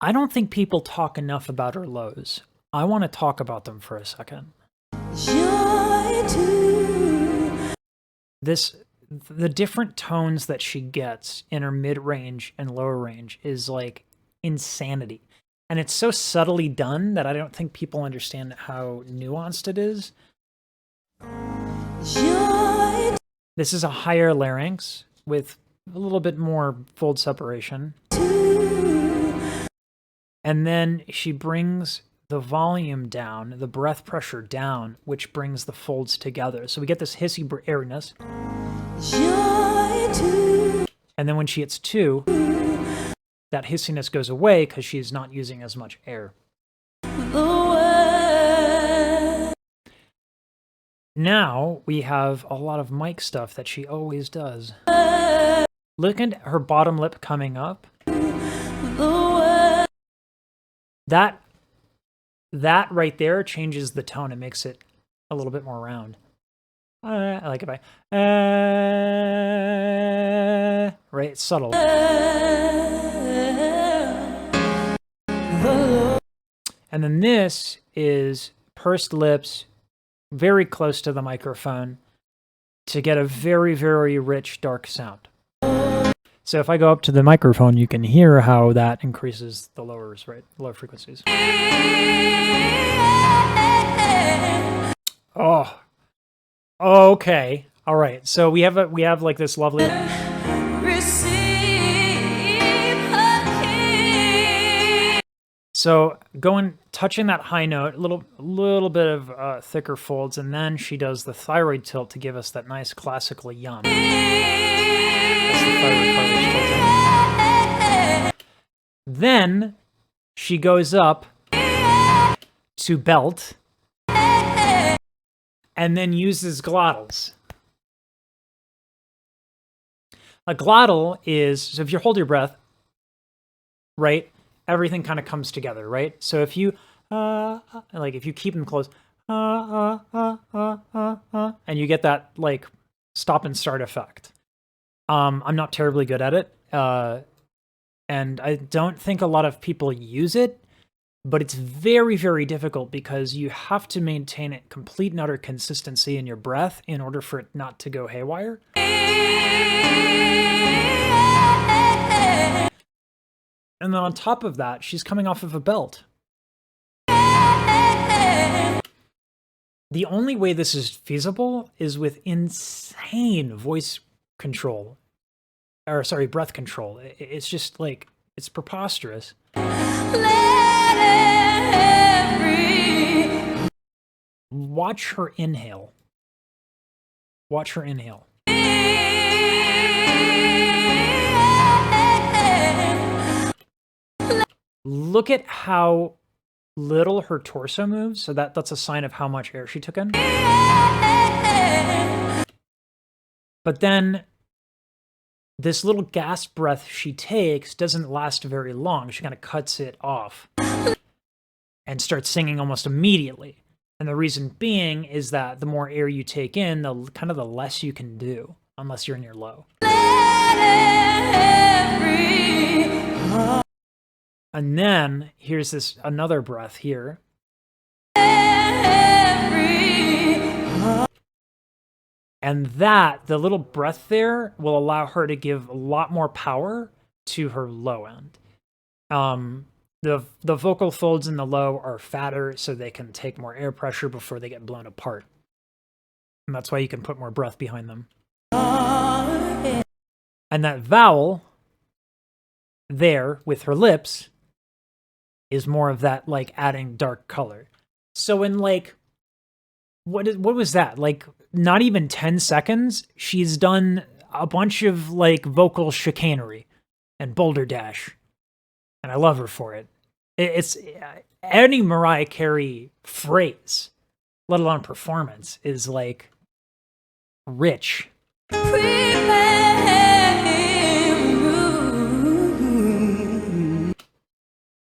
I don't think people talk enough about her lows. I want to talk about them for a second. The different tones that she gets in her mid-range and lower range is like insanity. And it's so subtly done that I don't think people understand how nuanced it is. This is a higher larynx with a little bit more fold separation. And then she brings the volume down, the breath pressure down, which brings the folds together. So we get this hissy airiness. And then when she hits 2, that hissiness goes away because she's not using as much air. Now we have a lot of mic stuff that she always does. Look at her bottom lip coming up. That right there changes the tone. It makes it a little bit more round. I like it by right, it's subtle. And then this is pursed lips, very close to the microphone to get a very, very rich, dark sound. So if I go up to the microphone, you can hear how that increases the lowers, right? Low frequencies. Oh, okay. All right. So we have like this lovely. So touching that high note, a little bit of thicker folds, and then she does the thyroid tilt to give us that nice classical yum. That's the thyroid cartilage tilting. Then she goes up to belt, and then uses glottals. A glottal is, so if you hold your breath, right, everything kind of comes together, right? So if you, if you keep them close, and you get that, like, stop and start effect. I'm not terribly good at it, and I don't think a lot of people use it, but it's very, very difficult because you have to maintain a complete and utter consistency in your breath in order for it not to go haywire. And then on top of that, she's coming off of a belt. The only way this is feasible is with insane voice control. Or, sorry, breath control. It's just like, it's preposterous. Watch her inhale. Watch her inhale. Look at how little her torso moves, so that's a sign of how much air she took in. But then this little gasp breath she takes doesn't last very long. She kind of cuts it off and starts singing almost immediately. And the reason being is that the more air you take in, the less you can do, unless you're in your low. And then here's another breath here. And the little breath there will allow her to give a lot more power to her low end. The vocal folds in the low are fatter, so they can take more air pressure before they get blown apart. And that's why you can put more breath behind them. And that vowel there with her lips is more of that, like, adding dark color. So in, like, what was that? Like, not even 10 seconds, she's done a bunch of, like, vocal chicanery and boulder dash. And I love her for it. It's any Mariah Carey phrase, let alone performance, is, like, rich.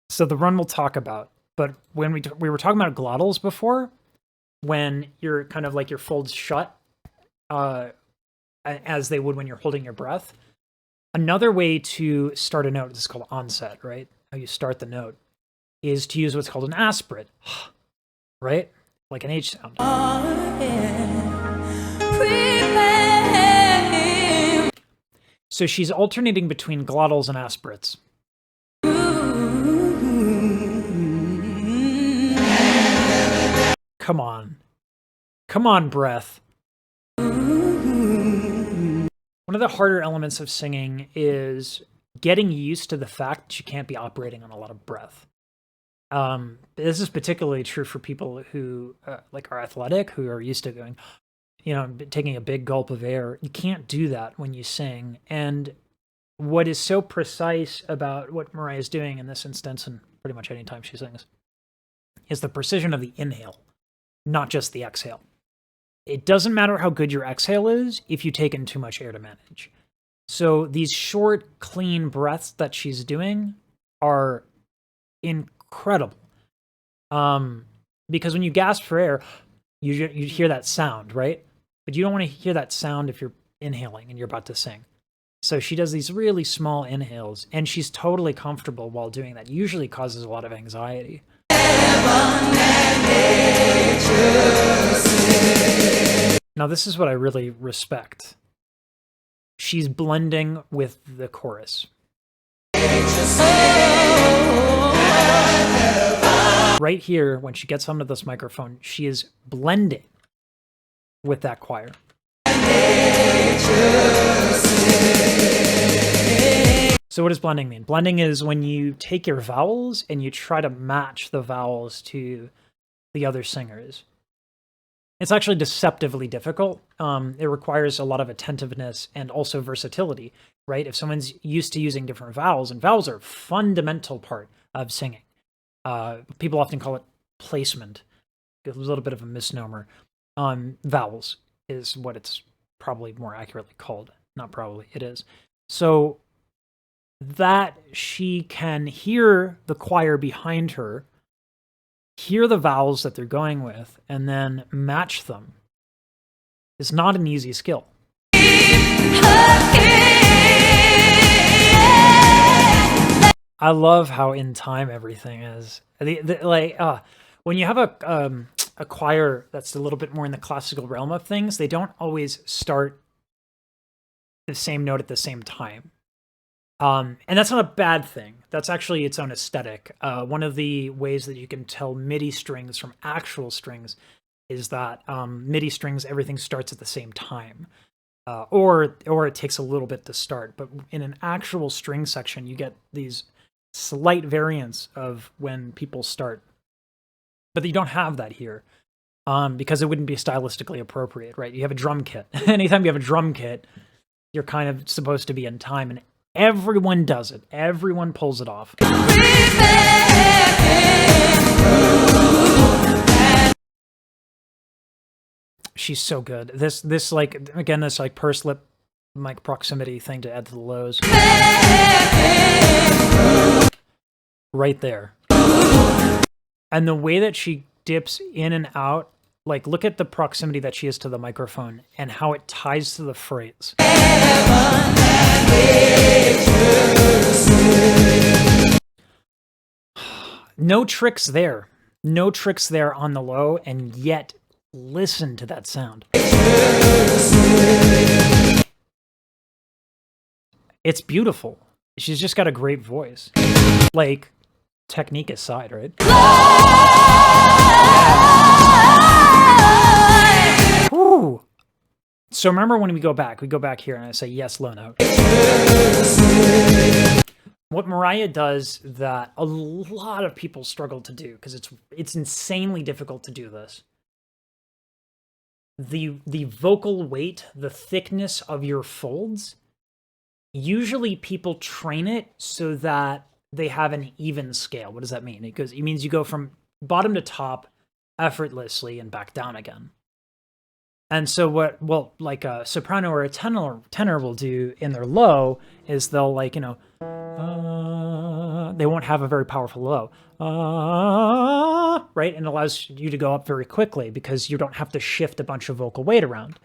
So the run we'll talk about, but when we were talking about glottals before, when you're kind of like your folds shut, as they would when you're holding your breath. Another way to start a note, this is called onset, right? How you start the note, is to use what's called an aspirate, right? Like an H sound. So she's alternating between glottals and aspirates. Come on. Come on, breath. One of the harder elements of singing is getting used to the fact that you can't be operating on a lot of breath. This is particularly true for people who like are athletic, who are used to going, taking a big gulp of air. You can't do that when you sing. And what is so precise about what Mariah is doing in this instance, and pretty much any time she sings, is the precision of the inhale, not just the exhale. It doesn't matter how good your exhale is if you take in too much air to manage. So these short, clean breaths that she's doing are incredible. Because when you gasp for air, you hear that sound, right? But you don't want to hear that sound if you're inhaling and you're about to sing. So she does these really small inhales, and she's totally comfortable while doing that. Usually causes a lot of anxiety. Now, this is what I really respect. She's blending with the chorus. Right here, when she gets onto this microphone, she is blending with that choir. So what does blending mean? Blending is when you take your vowels and you try to match the vowels to the other singers. It's actually deceptively difficult. It requires a lot of attentiveness and also versatility, right? If someone's used to using different vowels, and vowels are a fundamental part of singing. People often call it placement. It's a little bit of a misnomer. Vowels is what it's probably more accurately called. Not probably, it is. So that she can hear the choir behind her, hear the vowels that they're going with, and then match them is not an easy skill. I love how in time everything is. When you have a choir that's a little bit more in the classical realm of things, they don't always start the same note at the same time. And that's not a bad thing. That's actually its own aesthetic. One of the ways that you can tell MIDI strings from actual strings is that MIDI strings, everything starts at the same time. Or it takes a little bit to start. But in an actual string section, you get these slight variants of when people start. But you don't have that here. Because it wouldn't be stylistically appropriate, right? You have a drum kit. Anytime you have a drum kit, you're kind of supposed to be in time, and everyone does it. Everyone pulls it off. She's so good. This like, again, this like purse lip mic proximity thing to add to the lows. Right there. And the way that she dips in and out, like, look at the proximity that she is to the microphone and how it ties to the phrase. No tricks there. No tricks there on the low, and yet listen to that sound. It's beautiful. She's just got a great voice. Like, technique aside, right? Ooh. So remember when we go back here and I say yes, low note. What Mariah does that a lot of people struggle to do, because it's insanely difficult to do this. The vocal weight, the thickness of your folds, usually people train it so that they have an even scale. What does that mean? Because it means you go from bottom to top effortlessly and back down again. And so like a soprano or a tenor will do in their low is they'll, like, they won't have a very powerful low, right? And it allows you to go up very quickly because you don't have to shift a bunch of vocal weight around.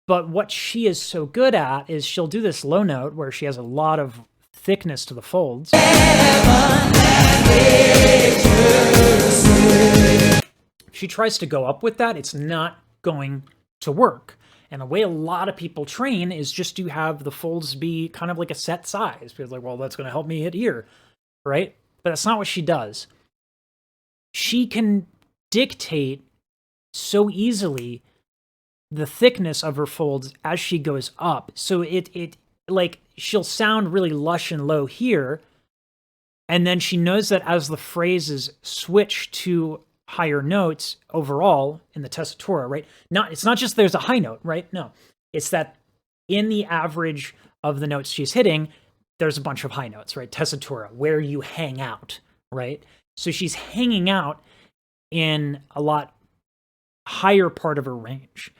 But what she is so good at is she'll do this low note where she has a lot of thickness to the folds. She tries to go up with that, it's not going to work. And the way a lot of people train is just to have the folds be kind of like a set size. Because like, well, that's going to help me hit here, right? But that's not what she does. She can dictate so easily the thickness of her folds as she goes up. So it like she'll sound really lush and low here, and then she knows that as the phrases switch to higher notes overall in the tessitura, right? It's not just there's a high note, right? No. It's that in the average of the notes she's hitting, there's a bunch of high notes, right? Tessitura, where you hang out, right? So she's hanging out in a lot higher part of her range.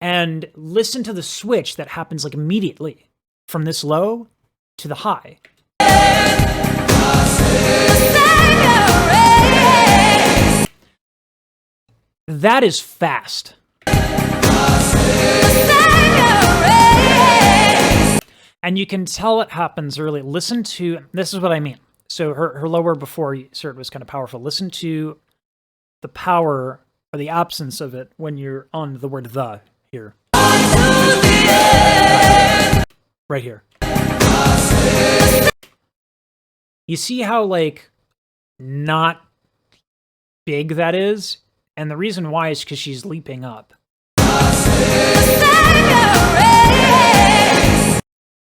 And listen to the switch that happens like immediately from this low to the high. That is fast. And you can tell it happens early. Listen to, this is what I mean. So her lower before you heard was kind of powerful. Listen to the power or the absence of it when you're on the word the here. Right here. You see how like not big that is? And the reason why is because she's leaping up.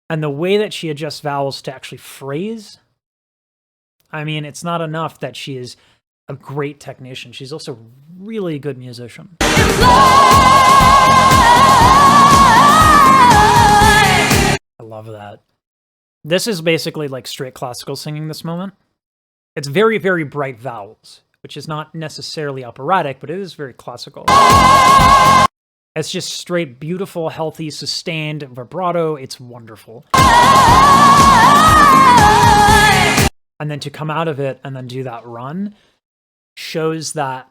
And the way that she adjusts vowels to actually phrase, I mean, it's not enough that she is a great technician. She's also a really good musician. I love that. This is basically like straight classical singing this moment. It's very, very bright vowels, which is not necessarily operatic, but it is very classical. It's just straight, beautiful, healthy, sustained vibrato. It's wonderful. And then to come out of it and then do that run shows that,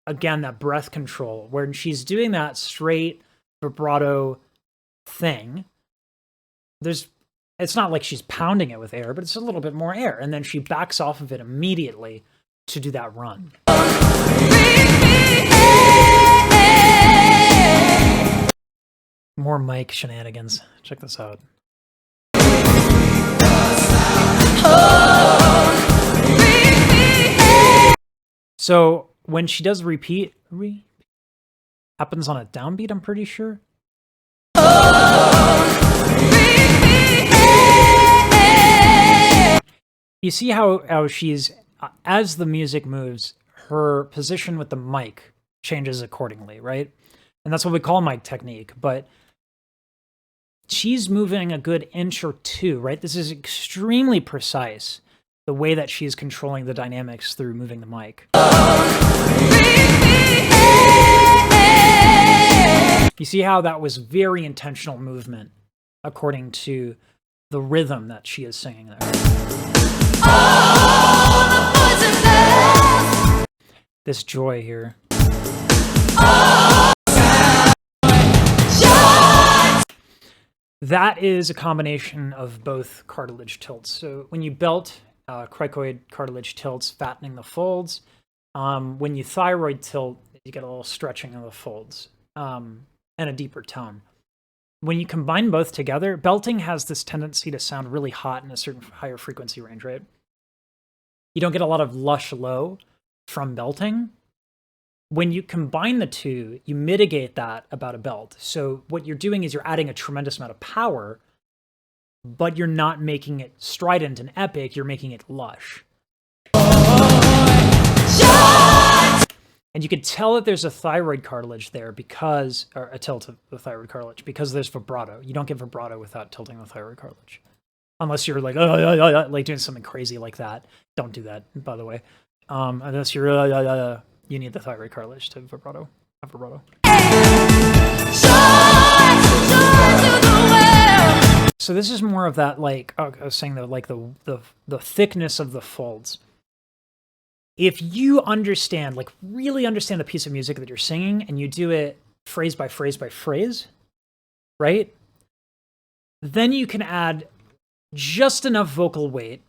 again, that breath control, where she's doing that straight vibrato thing. It's not like she's pounding it with air, but it's a little bit more air. And then she backs off of it immediately to do that run. More mic shenanigans. Check this out. So when she does repeat, happens on a downbeat, I'm pretty sure. You see how she's, as the music moves, her position with the mic changes accordingly, right? And that's what we call mic technique, but she's moving a good inch or two, right? This is extremely precise, the way that she's controlling the dynamics through moving the mic. You see how that was very intentional movement according to the rhythm that she is singing there. This joy here. That is a combination of both cartilage tilts. So when you belt, cricoid cartilage tilts, fattening the folds. When you thyroid tilt, you get a little stretching of the folds and a deeper tone. When you combine both together, belting has this tendency to sound really hot in a certain higher frequency range, right? You don't get a lot of lush low from belting. When you combine the two, you mitigate that about a belt. So what you're doing is you're adding a tremendous amount of power, but you're not making it strident and epic, you're making it lush. And you can tell that there's a thyroid cartilage there because, or a tilt of the thyroid cartilage, because there's vibrato. You don't get vibrato without tilting the thyroid cartilage. Unless you're like, like doing something crazy like that. Don't do that, by the way. Unless you're, you need the thyroid cartilage to vibrato. Have vibrato. So this is more of that, like, I was saying that, like the thickness of the folds. If you understand, like really understand the piece of music that you're singing, and you do it phrase by phrase by phrase, right? Then you can add just enough vocal weight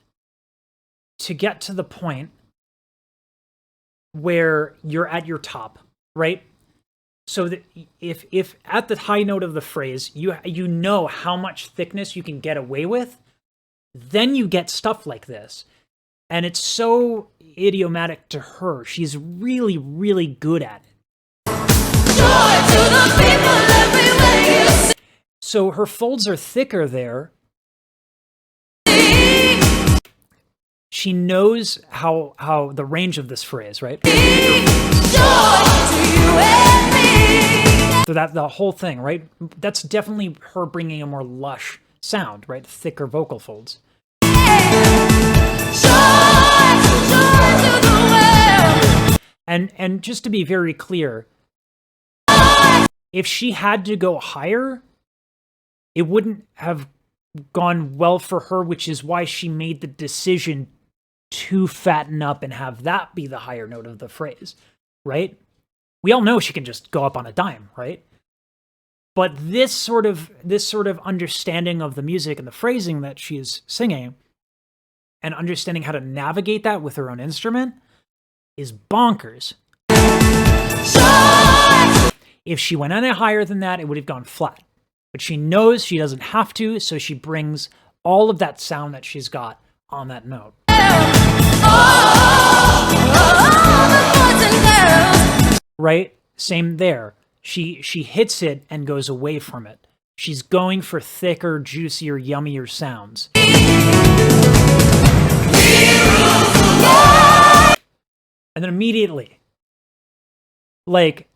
to get to the point where you're at your top, right? So that if at the high note of the phrase, you know how much thickness you can get away with, then you get stuff like this. And it's so idiomatic to her. She's really, really good at it. So her folds are thicker there. She knows how the range of this phrase, right? So that the whole thing, right? That's definitely her bringing a more lush sound, right? Thicker vocal folds. And just to be very clear, if she had to go higher, it wouldn't have gone well for her, which is why she made the decision to fatten up and have that be the higher note of the phrase, right? We all know she can just go up on a dime, right? But this sort of understanding of the music and the phrasing that she's singing and understanding how to navigate that with her own instrument is bonkers. If she went any higher than that, it would have gone flat. But she knows she doesn't have to, so she brings all of that sound that she's got on that note. Right? Same there. She hits it and goes away from it. She's going for thicker, juicier, yummier sounds. And then immediately, like,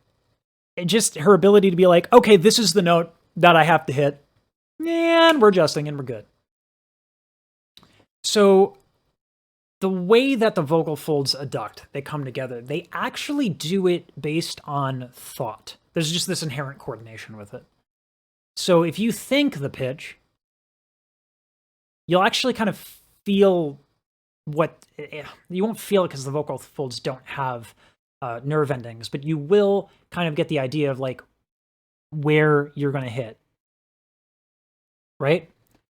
just her ability to be like, okay, this is the note that I have to hit, and we're adjusting and we're good. So the way that the vocal folds adduct, they come together, they actually do it based on thought. There's just this inherent coordination with it. So if you think the pitch, you'll actually kind of feel you won't feel it because the vocal folds don't have nerve endings, but you will kind of get the idea of like where you're going to hit, right?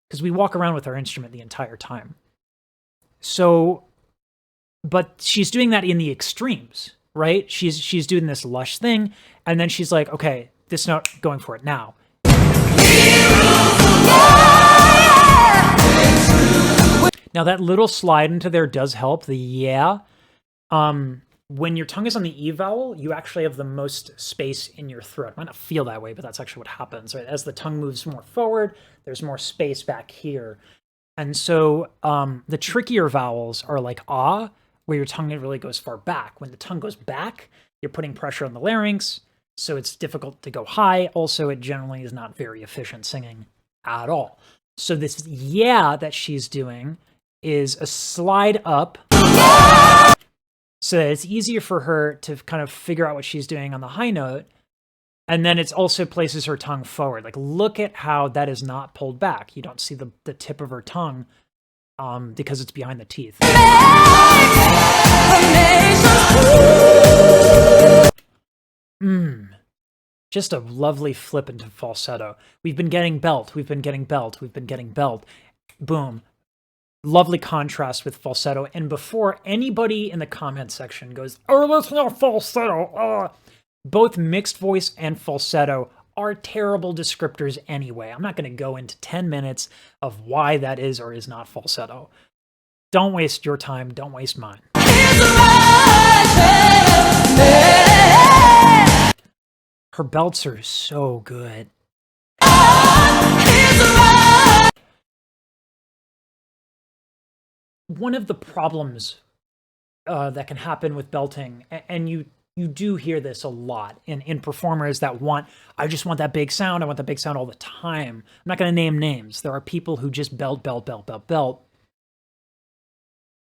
Because we walk around with our instrument the entire time. So, but she's doing that in the extremes, right? She's doing this lush thing, and then she's like, okay, this note, going for it now. Now that little slide into there does help, the yeah. When your tongue is on the E vowel, you actually have the most space in your throat. It might not feel that way, but that's actually what happens, right? As the tongue moves more forward, there's more space back here. And so the trickier vowels are like ah, where your tongue really goes far back. When the tongue goes back, you're putting pressure on the larynx, so it's difficult to go high. Also, it generally is not very efficient singing at all. So this yeah that she's doing is a slide up, so that it's easier for her to kind of figure out what she's doing on the high note. And then it also places her tongue forward. Like, look at how that is not pulled back. You don't see the tip of her tongue because it's behind the teeth. Just a lovely flip into falsetto. We've been getting belt. We've been getting belt. We've been getting belt. Boom. Lovely contrast with falsetto. And before anybody in the comment section goes, oh, that's not falsetto, both mixed voice and falsetto are terrible descriptors anyway. I'm not going to go into 10 minutes of why that is or is not falsetto. Don't waste your time. Don't waste mine. Her belts are so good. One of the problems that can happen with belting, and you do hear this a lot in performers that I just want that big sound. I want that big sound all the time. I'm not going to name names. There are people who just belt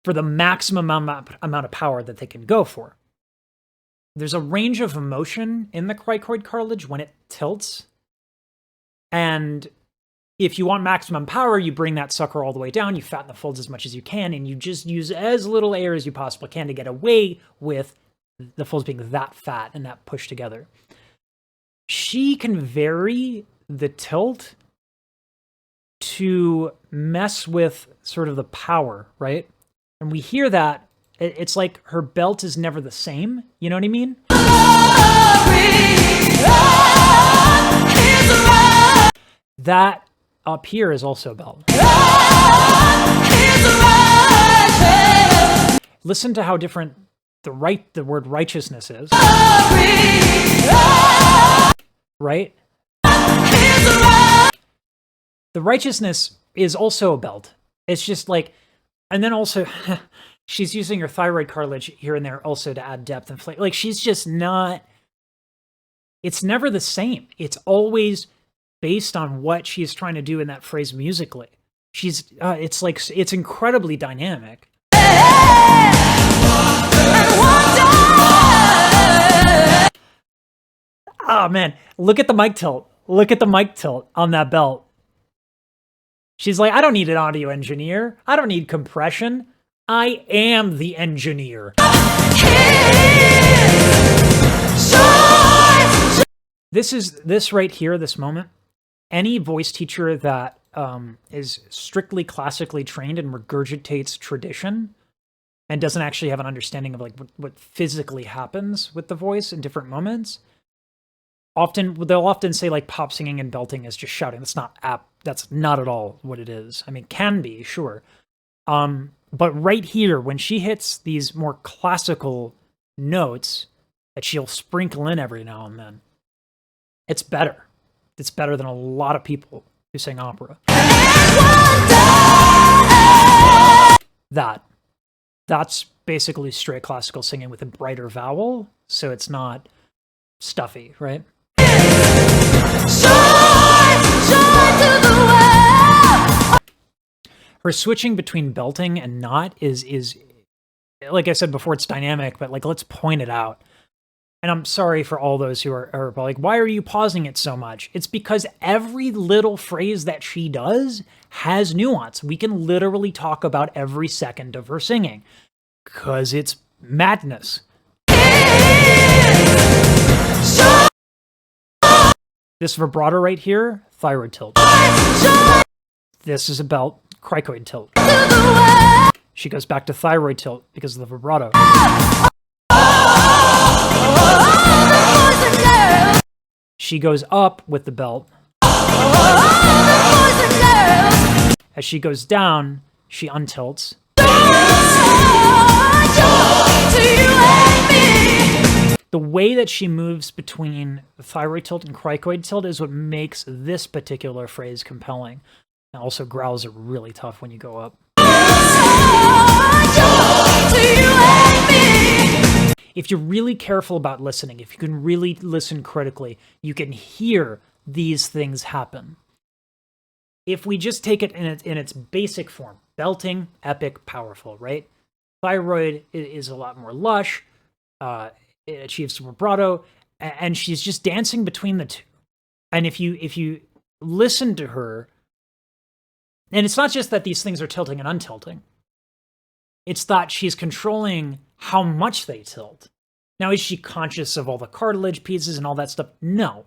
for the maximum amount of power that they can go for. There's a range of emotion in the cricoid cartilage when it tilts. And if you want maximum power, you bring that sucker all the way down, you fatten the folds as much as you can, and you just use as little air as you possibly can to get away with the folds being that fat and that pushed together. She can vary the tilt to mess with sort of the power, right? And we hear that, it's like her belt is never the same. You know what I mean? That up here is also a belt. Listen to how different the word righteousness is. Right? The righteousness is also a belt. It's just like, and then also, she's using her thyroid cartilage here and there also to add depth and flavor. Like, she's just not, it's never the same. It's always based on what she's trying to do in that phrase musically. She's, it's like, it's incredibly dynamic. Oh man, look at the mic tilt. Look at the mic tilt on that belt. She's like, I don't need an audio engineer. I don't need compression. I am the engineer. This right here, this moment, any voice teacher that is strictly classically trained and regurgitates tradition and doesn't actually have an understanding of like what physically happens with the voice in different moments, they'll often say like pop singing and belting is just shouting. That's not at all what it is. I mean, can be, sure. But right here, when she hits these more classical notes that she'll sprinkle in every now and then, it's better. It's better than a lot of people who sing opera. That's basically straight classical singing with a brighter vowel, so it's not stuffy, right? Her switching between belting and not is like I said before, it's dynamic, but like, let's point it out. And I'm sorry for all those who are like, why are you pausing it so much? It's because every little phrase that she does has nuance. We can literally talk about every second of her singing because it's madness. This vibrato right here, thyroid tilt. This is a belt, cricoid tilt. She goes back to thyroid tilt because of the vibrato. She goes up with the belt. As she goes down, she untilts. The way that she moves between the thyroid tilt and cricoid tilt is what makes this particular phrase compelling. And also, growls are really tough when you go up. If you're really careful about listening, if you can really listen critically, you can hear these things happen. If we just take it in its basic form, belting, epic, powerful, right? Thyroid is a lot more lush, it achieves vibrato, and she's just dancing between the two. And if you listen to her, and it's not just that these things are tilting and untilting, it's that she's controlling how much they tilt. Now, is she conscious of all the cartilage pieces and all that stuff? No.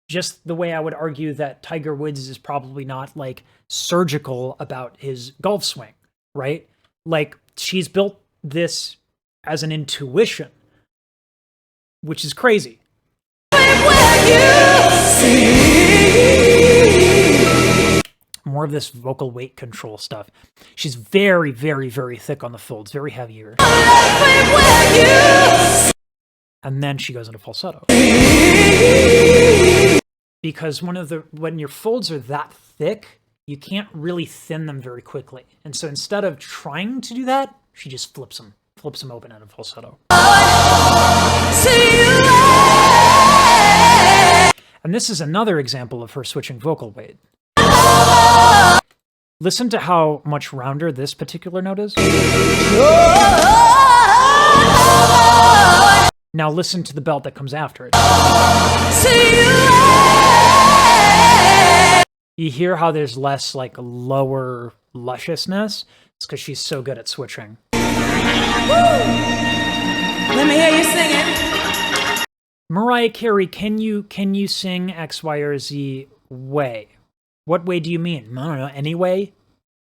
Just the way I would argue that Tiger Woods is probably not, like, surgical about his golf swing, right? Like, she's built this as an intuition, which is crazy. More of this vocal weight control stuff. She's very, very, very thick on the folds, very heavier. And then she goes into falsetto. Because when your folds are that thick, you can't really thin them very quickly. And so instead of trying to do that, she just flips them open into falsetto. And this is another example of her switching vocal weight. Listen to how much rounder this particular note is. Now listen to the belt that comes after it. You hear how there's less like lower lusciousness? It's because she's so good at switching. Let me hear you singing. Mariah Carey, can you sing X, Y, or Z way. What way do you mean? I don't know, any way?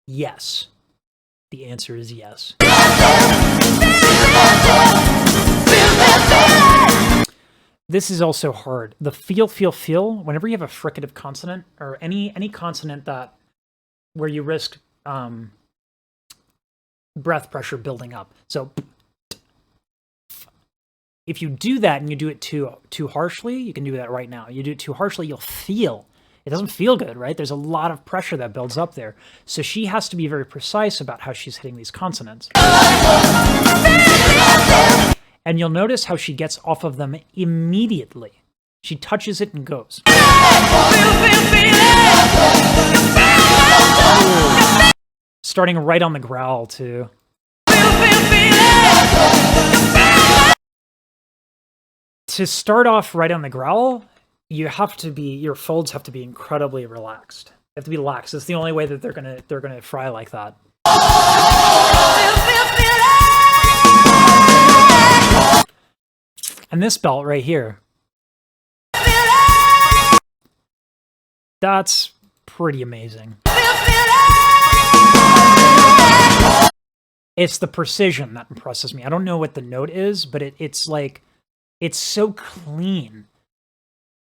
Yes. The answer is yes. This is also hard. The feel, whenever you have a fricative consonant, or any consonant that where you risk breath pressure building up. So if you do that and you do it too harshly, you can do that right now. You do it too harshly, you'll feel. It doesn't feel good, right? There's a lot of pressure that builds up there. So she has to be very precise about how she's hitting these consonants. And you'll notice how she gets off of them immediately. She touches it and goes. Starting right on the growl, too. To start off right on the growl, your folds have to be incredibly relaxed. They have to be lax. It's the only way that they're gonna fry like that. And this belt right here, that's pretty amazing. It's the precision that impresses me. I don't know what the note is, but it's like, it's so clean.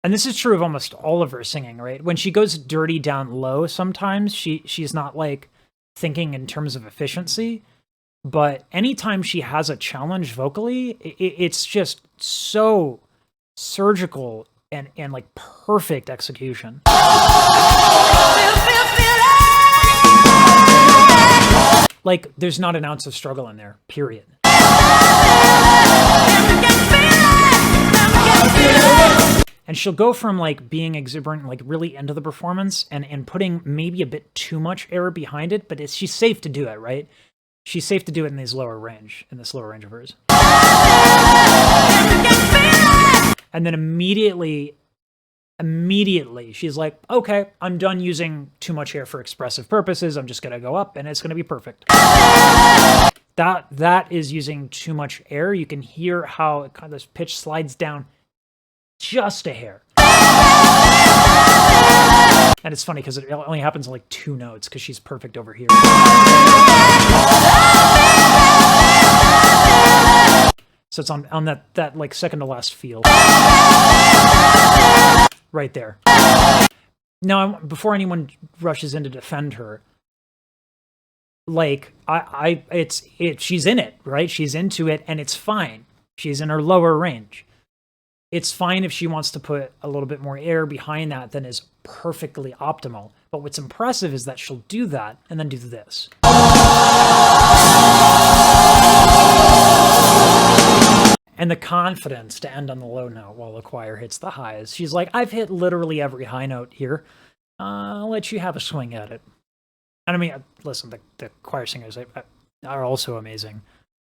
And this is true of almost all of her singing, right? When she goes dirty down low, sometimes she's not like thinking in terms of efficiency. But anytime she has a challenge vocally, it's just so surgical and like perfect execution. Like, there's not an ounce of struggle in there, period. And she'll go from like being exuberant, like really into the performance and putting maybe a bit too much air behind it, but she's safe to do it, right? She's safe to do it in this lower range of hers. And then immediately, she's like, okay, I'm done using too much air for expressive purposes. I'm just going to go up and it's going to be perfect. That is using too much air. You can hear how it kind of, this pitch slides down just a hair. And it's funny because it only happens in like 2 notes because she's perfect over here. So it's on that like second to last feel. Right there. Now, before anyone rushes in to defend her, like she's in it, right? She's into it and it's fine. She's in her lower range. It's fine if she wants to put a little bit more air behind that than is perfectly optimal. But what's impressive is that she'll do that and then do this. And the confidence to end on the low note while the choir hits the highs. She's like, I've hit literally every high note here. I'll let you have a swing at it. And I mean, listen, the choir singers are also amazing.